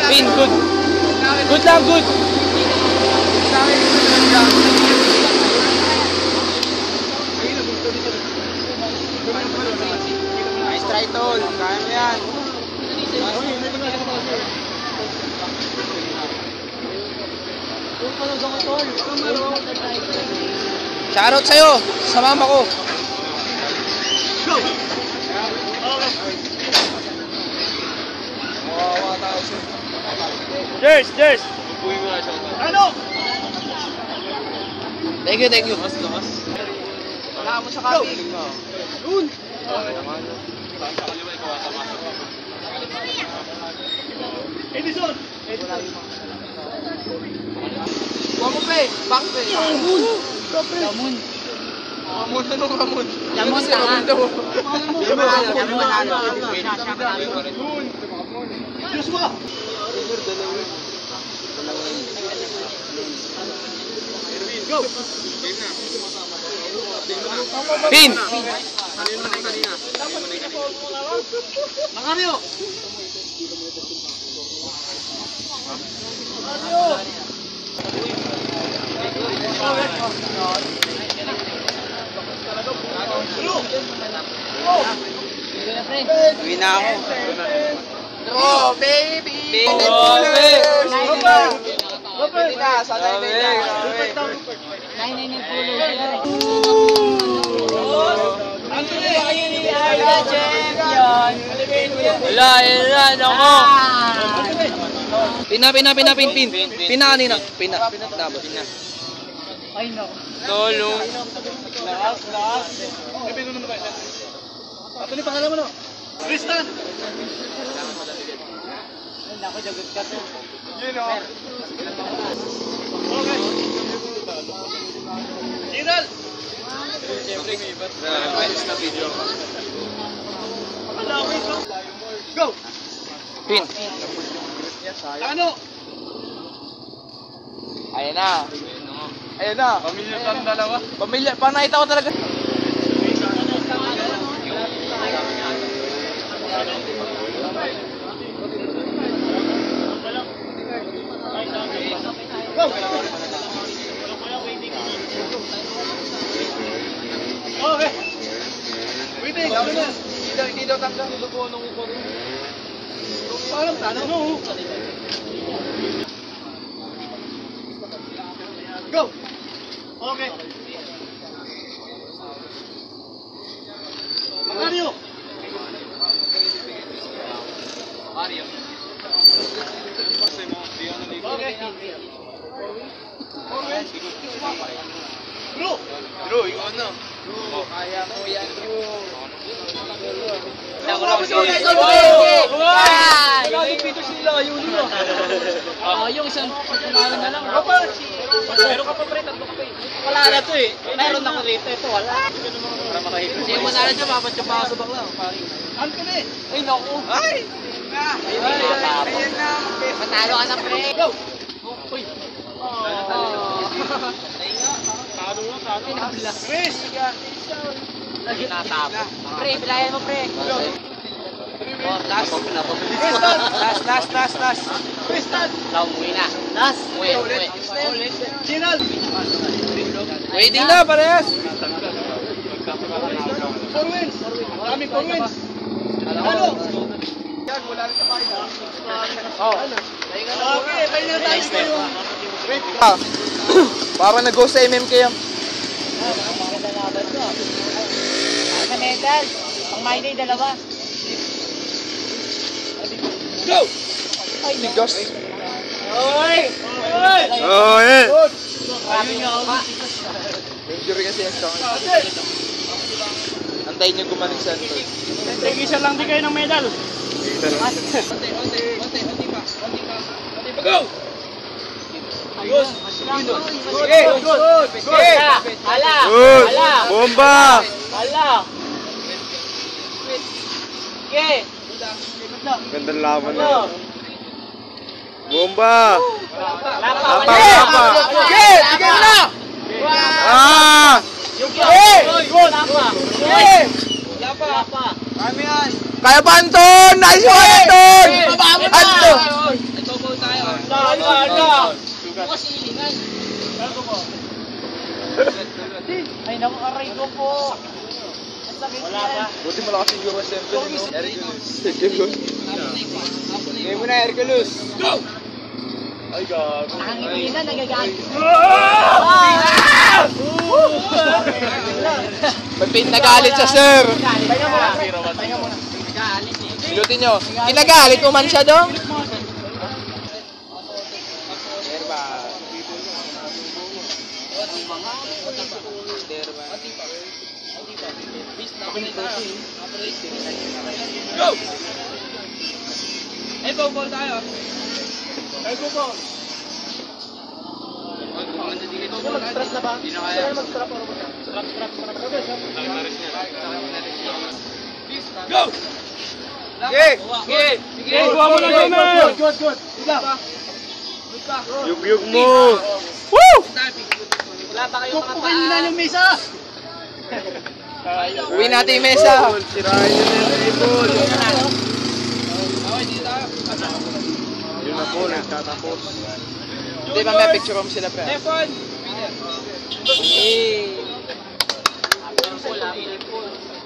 Pin, good. Good lang, good. Nice try, tol. Kaya mo yan. Shoutout sa'yo, sa mama ko. Cheers, cheers. Ano? Thank you, thank you. Wala mo sa kami. Yun. Edison. Huwag mo pre. Bakit pre? Ramon. Ramon. Ramon, ano Ramon? Ramon ka nga. Ramon. Joshua. Go. Pin. Makaryo. Uwi na ako. Oh, baby! Oh, baby! Pwede na, sa 9-9 na. 9-9 yung pulo. Anthony! Champion! Wala, yan ako. Pina, pin. Pina kanina. Pina. Tapos. Ay, no. Tolo. Lakas. Anthony, pangalan mo no? Tristan! Ay, naku, jagot ka to. Yun o. Okay. General! Siyempre, may iba't na video. Go! Pin. Ano? Ayan na. Pamilya kang dalawa. Pamilya, panakita ko talaga. Go! Okay. Waiting, ano na? Hindi daw takda. Parang tanong mo. Go! Okay. Mario! Okay. Bro, ikaw na. Bro, kaya mo yan, bro. Yung isang panalo na lang. Meron ka pa pre, tatlo ka pa eh. Wala na to eh. Meron ako rito. Ito wala. Para makahigit. Kasi yung manalo dyan, mapadya pa ako sa bakla. Anthony! Ay, naku. Ay! Ayan na! Matalo ka na, pre. Go! Uy. Pinabla. Chris! Natapo. Pre, bilayan mo, pre. Last. Last. Tristan! Umuwi na. Last. Umuwi. General! Waiting na, parehas. 4 wins! Maraming 4 wins! Ano? Yan, wala rin sa bahay. Okay, tayo na tayo sa'yo. Parang nag-go sa MMK yan. Maganda laban ko. Sa medal. Pang my day, dalawa. Go! Ay, ligas. Oy! Oh, yeah. Ayun niya ako. Injury kasi yan sa akin. Antayin niyo gumaling sa Antol. Tig-isa lang din kayo ng medal. Go! Ayun. Good! Hala! Good! Hala! Bomba! Hala! Okay! Gandang laban na. Bomba! Lapa! Lapa! Okay! Sige na! Ah! Good! Lapa! Okay! Lapa! Lapa! Kami yan! Kaya pa, Anton! Nice one, Anton! Anton! Ito po tayo. Bukas ilingan. Ay, naku, aray ko po. Wala pa. Buti malakas yung Euro Center. Hercules. Game mo na, Hercules. Go! Ay, gago. Nakangiti na, nagagalit. May nagalit siya, sir. Pahinga muna. Nagalit eh. Silutin nyo. Kinagalit mo man siya, dong? Go! Eh, ball tayo. Ay, go po. Mag-strap na ba? Hindi na kaya. Mag-strap. Go! Sige! Sige! Kuha mo na doon, man! Good. Yug mo! Woo! Wala pa kayong mga Pupukin na yung mesa! Uwi natin yung mesa. Sirahin nyo na yung table. Yun na po, nagtatapos. Hindi, mamaya picture mo sila, pre. F1!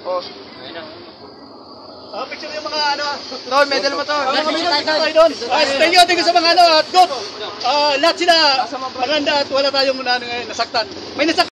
Oh. Picture yung mga ano. Tol, medal mo, Tol. Thank you sa mga ano at good. Lahat sila maganda at wala tayong nasaktan. May nasaktan.